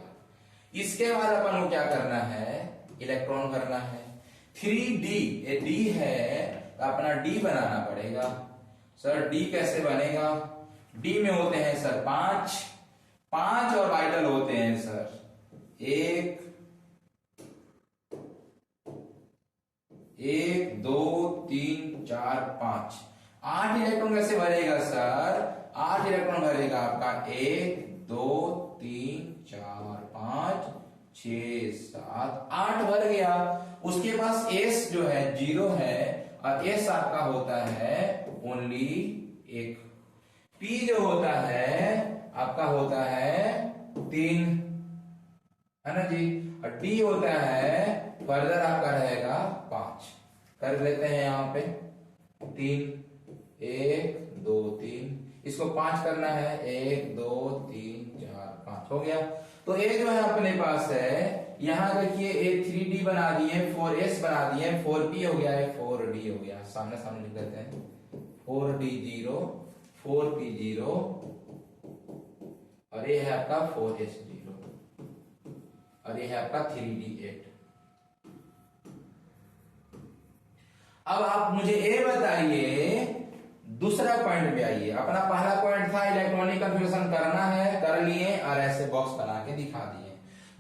इसके बाद अपन को क्या करना है? इलेक्ट्रॉन करना है। 3d ये d है तो अपना d बनाना पड़ेगा। सर d कैसे बनेगा? d में होते हैं सर 5 ऑर्बिटल होते हैं सर। 1 2 3 4 5 8 इलेक्ट्रॉन कैसे भरेगा सर? 8 इलेक्ट्रॉन भरेगा आपका 1 2 3 4 5 6 7 8 भर गया। उसके पास s जो है 0 है और s आपका होता है ओनली 1। p जो होता है आपका होता है 3 है ना जी। और d होता है फर्दर आपका रहेगा 5। कर लेते हैं यहाँ पे 3 1 2 3 इसको 5 करना है 1 2 3 4 5 हो गया। तो ये जो है अपने पास है यहां देखिए ये 3d बना दिए 4s बना दिए 4p हो गया है 4d हो गया। सामने सामने लिख देते हैं 4d0 4p0 और ये है आपका 4s0 और ये है आपका 3d8। अब आप मुझे ये बताइए दूसरा पॉइंट पे आइए। अपना पहला पॉइंट था इलेक्ट्रॉनिक कन्फिगरेशन करना है, कर लिए और ऐसे बॉक्स बना के दिखा दिए।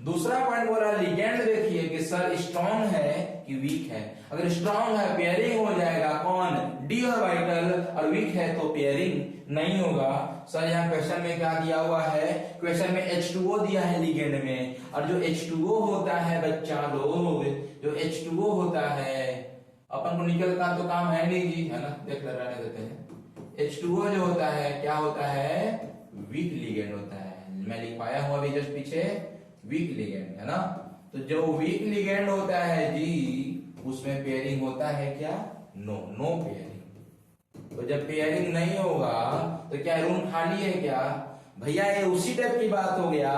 दूसरा पॉइंट बोला लिगेंड देखिए कि सर स्ट्रॉन्ग है कि वीक है। अगर स्ट्रॉन्ग है पेयरिंग हो जाएगा कौन? D orbital. और वीक है तो पेयरिंग नहीं होगा। सर यहाँ क्वेश्चन में क्या दिया हुआ है? क्वेश्चन में H2O दिया है लिगेंड में। और जो H2O होता है बच्चा लोग, जो H2O होता है अपन को निकल का तो काम है नहीं जी, है ना? देख रहने देते हैं। H2O जो होता है क्या होता है? वीक लिगेंड होता है। मैं लिख पाया हूं अभी जस्ट पीछे वीक लिगेंड, है ना? तो जो वीक लिगेंड होता है जी उसमें पेयरिंग होता है क्या? No pairing. तो जब पेयरिंग नहीं होगा तो क्या रूम खाली है क्या? भैया ये उसी टाइप की बात हो गया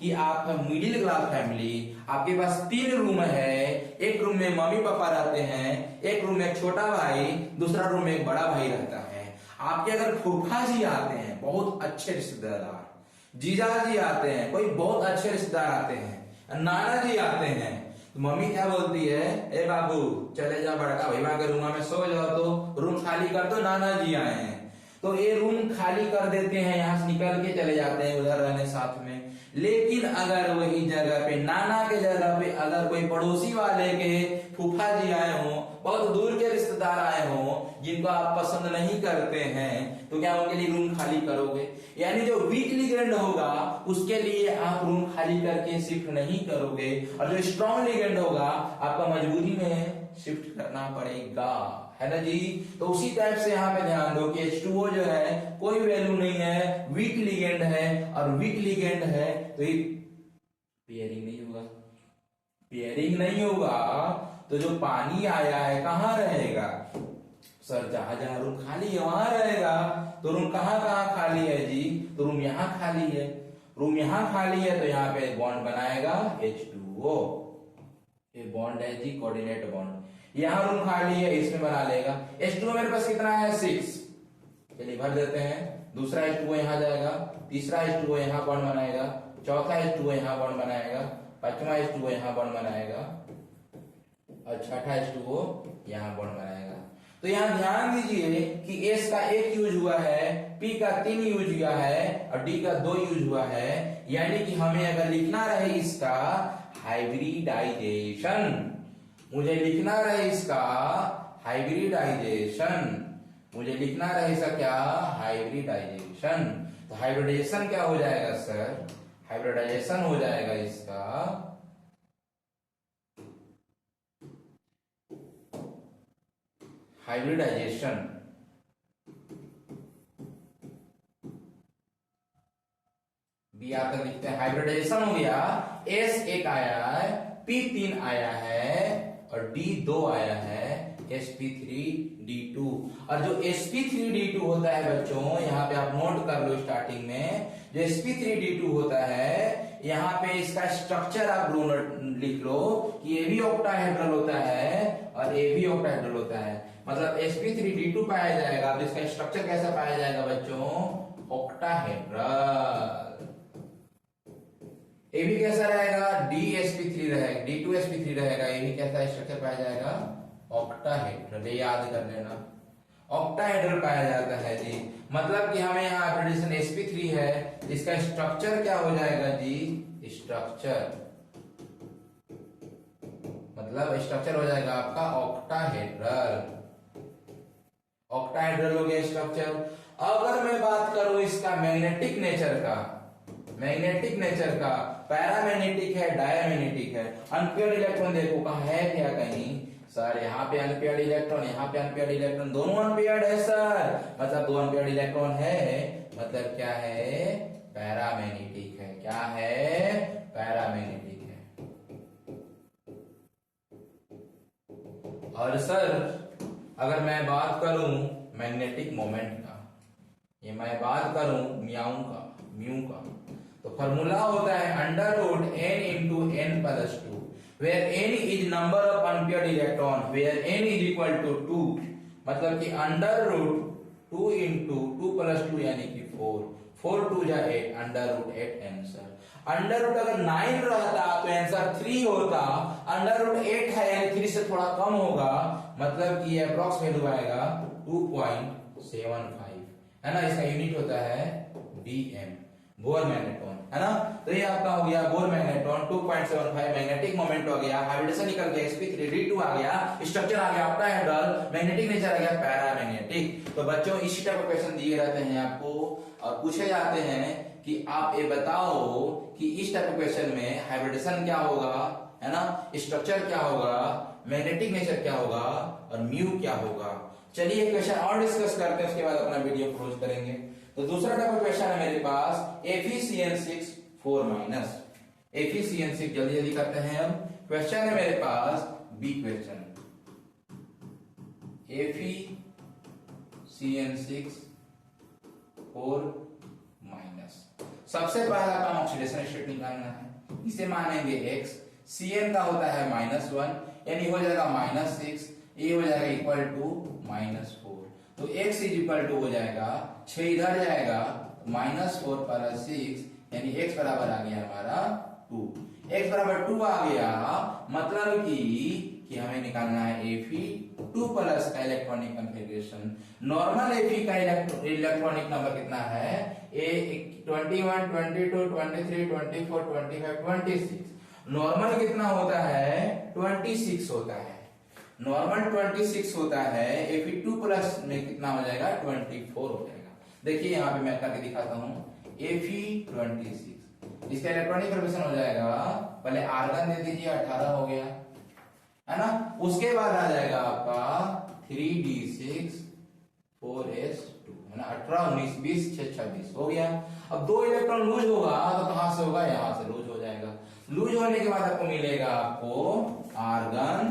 कि आप मिडिल क्लास फैमिली, आपके पास 3 रूम है। एक रूम में मम्मी पापा रहते हैं, एक रूम में छोटा भाई, दूसरा रूम में एक बड़ा भाई रहता है। आपके अगर फूफा जी आते हैं, बहुत अच्छे रिश्तेदार, जीजा जी आते हैं, कोई बहुत अच्छे रिश्तेदार आते हैं, नाना जी आते हैं, तो मम्मी क्या बोलती है? ए बाबू चले जाओ बड़का भैया के रूम में सो जाओ, तो रूम खाली कर दो, नाना जी आए हैं। तो ये रूम खाली कर देते हैं, यहां से निकल के चले जाते हैं उधर रहने साथ में। लेकिन अगर वही जगह पे नाना के जगह पे अगर कोई पड़ोसी वाले के फूफा जी आए हों, बहुत दूर के रिश्तेदार आए हों जिनको आप पसंद नहीं करते हैं, तो क्या उनके लिए रूम खाली करोगे? यानी जो वीक लिगेंड होगा उसके लिए आप रूम खाली करके शिफ्ट नहीं करोगे, और जो स्ट्रॉन्ग लिगेंड होगा आपका मजबूरी में शिफ्ट करना पड़ेगा, है ना जी? तो उसी टाइप से यहाँ पे ध्यान दो कि H2O जो है कोई वैल्यू नहीं है, वीक लिगेंड है, और वीक लिगेंड है तो ये पेयरिंग नहीं होगा। पेयरिंग नहीं होगा तो जो पानी आया है कहाँ रहेगा? सर जहां जहां रूम खाली है वहां रहेगा। तो रूम कहाँ कहाँ खाली है जी? तो रूम यहाँ खाली है। रूम यहाँ खाली है तो यहाँ पे बॉन्ड बनाएगा H2O। ये बॉन्ड है जी कोऑर्डिनेट बॉन्ड। यहाँ रूम खाली है, इसमें बना लेगा। H2O मेरे पास कितना है 6, चलिए भर देते हैं। दूसरा H2O यहाँ जाएगा, तीसरा H2O यहाँ बॉन्ड बनाएगा, चौथा H2O यहाँ बॉन्ड बनाएगा, पांचवा H2O यहाँ बॉन्ड बनाएगा और छठा H2O यहाँ बॉन्ड बनाएगा। तो यहाँ ध्यान दीजिए कि S का एक यूज हुआ है, P का 3 यूज हुआ है और D का 2 यूज हुआ है। यानी कि हमें अगर लिखना रहे इसका हाइब्रिडाइजेशन, मुझे लिखना रहे इसका हाइब्रिडाइजेशन, मुझे लिखना रहे इसका क्या हाइब्रिडाइजेशन। तो हाइब्रिडाइजेशन क्या हो जाएगा सर, हाइब्रिडाइजेशन हो जाएगा इसका हाइब्रिडाइजेशन बी आकर लिखते हैं। हाइब्रिडाइजेशन हो गया, S एक आया है, P 3 आया है और D 2 आया है, sp3d2। और जो sp3d2 होता है बच्चों, यहाँ पे आप नोट कर लो स्टार्टिंग में, जो sp3d2 होता है यहाँ पे इसका स्ट्रक्चर आप लिख लो कि ये भी ऑक्टाहेड्रल होता है और ये भी ऑक्टाहेड्रल होता है। मतलब sp3d2 पाया जाएगा, तो इसका स्ट्रक्चर कैसा पाया जाएगा बच्चों, ऑक्टाहेड्रल। ये भी कैसा रहेगा, dsp3 रहेगा, d2sp3 रहेगा, ये भी कैसा स्ट्रक्चर पाया जाएगा, ऑक्टाहेड्रल। याद कर लेना, ऑक्टाहेड्रल पाया जाता है जी। मतलब कि हमें यहाँ हाइब्रिडाइजेशन sp3 है, इसका स्ट्रक्चर क्या हो जाएगा जी, स्ट्रक्चर मतलब स्ट्रक्चर हो जाएगा आपका ऑक्टाहेड्रल। ऑक्टाहेड्रल हो गया स्ट्रक्चर। अगर मैं बात करूं इसका मैग्नेटिक नेचर का, मैग्नेटिक नेचर का, पैरामैग्नेटिक है, डायमैग्नेटिक है, अनपेयर्ड इलेक्ट्रॉन देखो कहां है क्या कहीं सर, यहाँ पे अनपेयर्ड इलेक्ट्रॉन, यहाँ पे अनपेयर्ड इलेक्ट्रॉन, दोनों अनपेयर्ड है सर, मतलब दो अनपेयर्ड इलेक्ट्रॉन है, मतलब क्या है, पैरामैग्नेटिक है। क्या है, पैरामैग्नेटिक है। और सर अगर मैं बात करूं मैग्नेटिक मोमेंट का, ये मैं बात करूं म्यू का, तो फॉर्मूला होता है under root n into n plus 2, where n is number of unpaired electron, where n is equal to 2, मतलब कि अंडर रूट 2 इंटू 2 प्लस 2 यानी कि 4, 4 2 जा 8, under root 8 answer. Under root अगर 9 रहता तो आंसर 3 होता, अंडर रूट 8 है यानी 3 से थोड़ा कम होगा, मतलब कि अप्रॉक्स वैल्यू आएगा 2.75 है ना। इसका यूनिट होता है dm, बोर मैग्नेट्रॉन है ना। तो ये आपका हो गया बोर मैग्नेट्रॉन, 2.75 मैग्नेटिक मोमेंट हो गया, हाइब्रिडेशन निकल गया, sp3d2 आ गया, स्ट्रक्चर आ गया ऑक्टाहेड्रल, मैग्नेटिक नेचर आ गया पैरामैग्नेटिक। तो बच्चों इसी टाइप के क्वेश्चन दिए रहते हैं आपको और पूछे जाते हैं कि आप ये बताओ कि इस टाइप के क्वेश्चन में हाइब्रिडेशन क्या होगा, है ना, स्ट्रक्चर क्या होगा, मैग्नेटिक नेचर क्या होगा और म्यू क्या होगा। चलिए क्वेश्चन और डिस्कस करते हैं, उसके बाद अपना वीडियो क्लोज करेंगे। तो दूसरा टाइप का क्वेश्चन है मेरे पास FeCN6 4 माइनस। FeCN6 जल्दी जल्दी करते हैं हम। क्वेश्चन है मेरे पास बी क्वेश्चन, FeCN6 4 माइनस। सबसे पहला काम ऑक्सीडेशन स्टेट निकालना है, इसे मानेंगे x, Cn का होता है -1 यानी हो जाएगा -6, ये हो जाएगा इक्वल टू -4, तो x इज इक्वल टू हो जाएगा 6 इधर जाएगा -4 प्लस 6 यानी x बराबर आ गया हमारा 2। x बराबर 2 आ गया, मतलब कि हमें निकालना है Fe2 प्लस का इलेक्ट्रॉनिक कॉन्फ़िगरेशन। नॉर्मल Fe का इलेक्ट्रॉनिक नंबर कितना है, 21 22 23 24 25 26। नॉर्मल कितना होता है, 26 होता है, नॉर्मल 26 होता है, Fe2 प्लस में कितना हो जाएगा, 24 हो जाएगा। देखिए यहाँ पे मैं करके दिखाता हूँ, Fe26 इसका इलेक्ट्रॉनिक कॉन्फ़िगरेशन हो जाएगा, पहले आर्गन दे दीजिए 18 हो गया है ना, उसके बाद आ जाएगा आपका 3d6 4s2 है ना, 18 19 20 6 26 हो गया। अब 2 इलेक्ट्रॉन लूज होगा तो कहां से होगा, यहां से लूज हो जाएगा। लूज होने के बाद आपको मिलेगा आपको आर्गन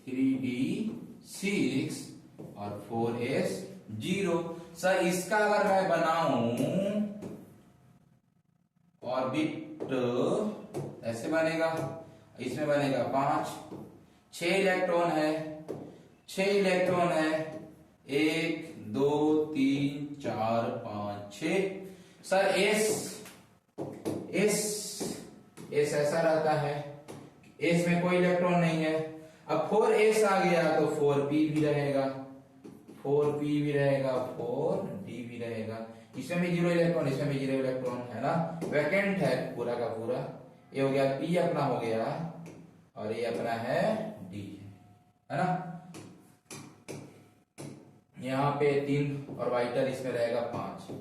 3d6 और 4s0। सर इसका अगर मैं बनाऊं ऑर्बिट ऐसे बनेगा, इसमें बनेगा 5 6 इलेक्ट्रॉन है, 6 इलेक्ट्रॉन है, 1 2 3 4 5 6। सर एस ऐसा रहता है, एस में कोई इलेक्ट्रॉन नहीं है। अब 4s आ गया तो 4p भी रहेगा, 4p भी रहेगा, 4d भी रहेगा। इसमें भी 0 इलेक्ट्रॉन, इसमें भी 0 इलेक्ट्रॉन है ना, वैकेंट है पूरा का पूरा। ये हो गया p अपना हो गया, और ये अपना है d, है ना। यहाँ पे 3 और वाइटर इसमें रहेगा 5।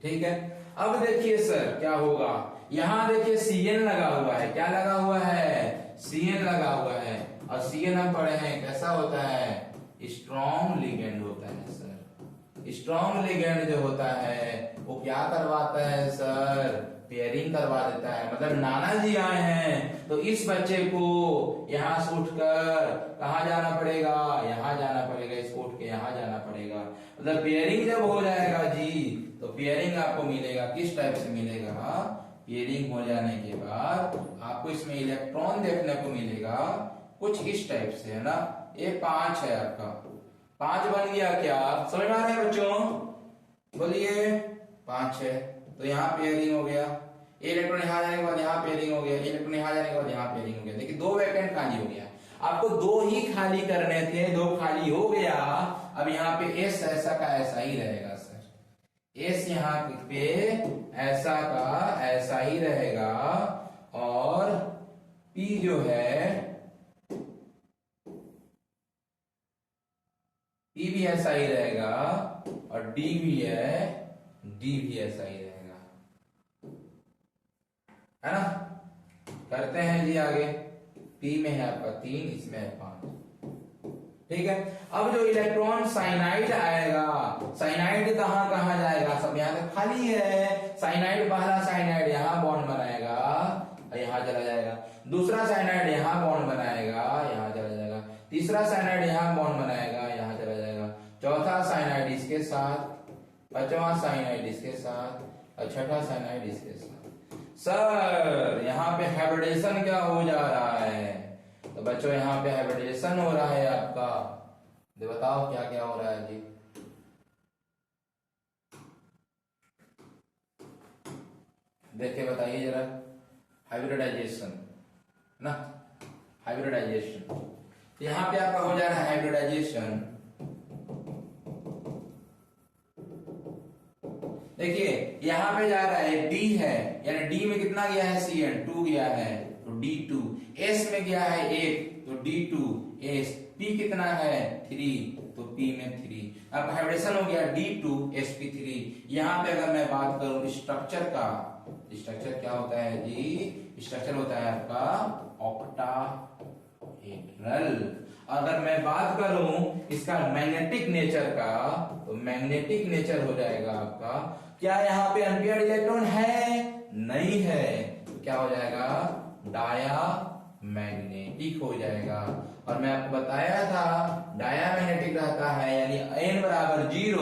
ठीक है, अब देखिए सर क्या होगा, यहाँ देखिए Cn लगा हुआ है। क्या लगा हुआ है? Cn लगा हुआ है। और Cn हम पढ़े हैं कैसा होता है, स्ट्रॉन्ग लिगेंड होता है सर। स्ट्रॉन्ग लिगेंड जो होता है वो क्या करवाता है सर, पेयरिंग करवा देता है। मतलब नाना जी आए हैं तो इस बच्चे को यहाँ से उठकर कहाँ जाना पड़ेगा, यहाँ जाना पड़ेगा, इसको उठ के यहाँ जाना पड़ेगा। मतलब पेयरिंग जब हो जाएगा जी तो पेयरिंग आपको मिलेगा किस टाइप से मिलेगा, पेयरिंग हो जाने के बाद आपको इसमें इलेक्ट्रॉन देखने को मिलेगा कुछ इस टाइप से, है ना। ये 5 है आपका, 5 बन गया क्या, समझ में आ रहा है बच्चों? बोलिए 5 है तो यहाँ पेयरिंग हो गया। इलेक्ट्रॉन यहाँ जाने के बाद यहाँ पेयरिंग हो गया, इलेक्ट्रॉन यहाँ जाने के बाद यहाँ पेयरिंग हो गया। देखिए 2 वैकेंट खाली हो गया। आपको 2 ही खाली करने थे, 2 खाली हो गया। अब यहाँ पे एस ऐसा का ऐसा ही रहेगा सर, एस यहाँ पे ऐसा का ऐसा ही रहेगा, और पी जो है पी भी ऐसा ही रहेगा, और डी भी है, डी भी ऐसा ही रहेगा, है ना। करते हैं जी आगे। पी में है आपका 3, इसमें है 5। ठीक है, अब जो इलेक्ट्रॉन साइनाइड आएगा, साइनाइड कहाँ कहाँ जाएगा, सब यहाँ पे खाली है। साइनाइड, पहला साइनाइड यहाँ बॉन्ड बनाएगा, यहाँ चला जाएगा। दूसरा साइनाइड यहाँ बॉन्ड बनाएगा, यहाँ चला जाएगा। तीसरा साइनाइड यहाँ बॉन्ड बनाएगा, यहाँ चला जाएगा। चौथा साइनाइड इसके साथ, पांचवा साइनाइड इसके साथ, और छठा साइनाइड इसके साथ। सर यहाँ पे हाइब्रिडेशन क्या हो जा रहा है, तो बच्चों यहाँ पे हाइब्रिडेशन हो रहा है आपका। तो बताओ क्या क्या हो रहा है जी। देख के बताइए जरा, हाइब्रिडाइजेशन ना, हाइब्रिडाइजेशन। तो यहाँ पे आपका हो जा रहा है हाइब्रिडाइजेशन। देखिए यहाँ पे जा रहा है डी है, यानी डी में कितना गया है, Cn 2 गया है तो D2। S में गया है 1 तो D2 S। P कितना है 3 तो P में 3। अब हाइब्रिडेशन हो गया D2 sp3। यहाँ पे अगर मैं बात करूं स्ट्रक्चर का, स्ट्रक्चर क्या होता है जी, स्ट्रक्चर होता है आपका ऑक्टाहेड्रल। अगर मैं बात करूं इसका मैग्नेटिक नेचर का, तो मैग्नेटिक नेचर हो जाएगा आपका, क्या यहाँ पे अनपेयर्ड इलेक्ट्रॉन है, नहीं है, तो क्या हो जाएगा, डाया मैग्नेटिक हो जाएगा। और मैं आपको बताया था डाया मैग्नेटिक रहता है, यानी n बराबर 0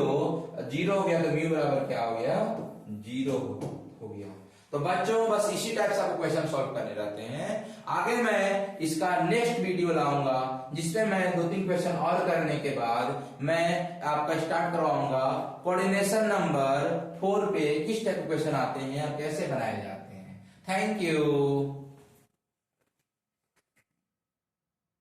हो गया तो म्यू बराबर क्या हो गया, 0 हो गया। तो बच्चों बस इसी टाइप से आपको क्वेश्चन सॉल्व करने रहते हैं। आगे मैं इसका नेक्स्ट वीडियो लाऊंगा जिसमें मैं 2-3 क्वेश्चन और करने के बाद मैं आपका स्टार्ट करवाऊंगा कोऑर्डिनेशन नंबर 4 पे किस टाइप के क्वेश्चन आते हैं और कैसे बनाए जाते हैं। Thank you.